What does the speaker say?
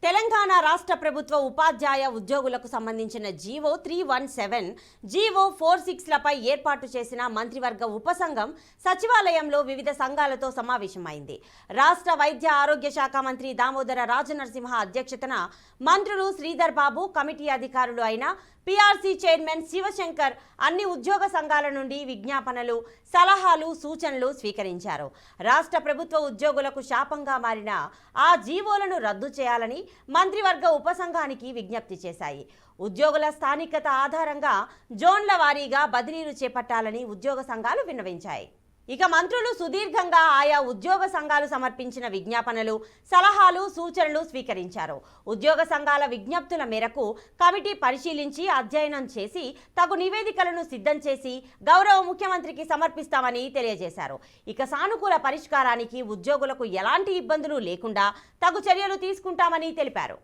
తెలంగాణ రాష్ట్ర ప్రభుత్వ ఉపాధ్యాయ ఉద్యోగులకు సంబంధించిన జీవో 317, జీవో 46లపై ఏర్పాటు చేసిన మంత్రివర్గ ఉపసంఘం సచివాలయంలో వివిధ సంఘాలతో సమావేశమైంది. రాష్ట్ర వైద్య ఆరోగ్య శాఖ మంత్రి దామోదర రాజనరసింహ అధ్యక్షతన మంత్రులు శ్రీధర్ బాబు, కమిటీ అధికారులు అయిన పీఆర్సీ చైర్మన్ శివశంకర్ అన్ని ఉద్యోగ సంఘాల నుండి విజ్ఞాపనలు, సలహాలు, సూచనలు స్వీకరించారు. రాష్ట్ర ప్రభుత్వ ఉద్యోగులకు శాపంగా మారిన ఆ జీవోలను రద్దు చేయాలని మంత్రివర్గ ఉపసంఘానికి విజ్ఞప్తి చేశాయి. ఉద్యోగుల స్థానికత ఆధారంగా జోన్ల వారీగా బదిలీలు చేపట్టాలని ఉద్యోగ సంఘాలు విన్నవించాయి. ఇక మంత్రులు సుదీర్ఘంగా ఆయా ఉద్యోగ సంఘాలు సమర్పించిన విజ్ఞాపనలు, సలహాలు, సూచనలు స్వీకరించారు. ఉద్యోగ సంఘాల విజ్ఞప్తుల మేరకు కమిటీ పరిశీలించి అధ్యయనం చేసి తగు నివేదికలను సిద్ధం చేసి గౌరవ ముఖ్యమంత్రికి సమర్పిస్తామని తెలియజేశారు. ఇక సానుకూల పరిష్కారానికి ఉద్యోగులకు ఎలాంటి ఇబ్బందులు లేకుండా తగు చర్యలు తీసుకుంటామని తెలిపారు.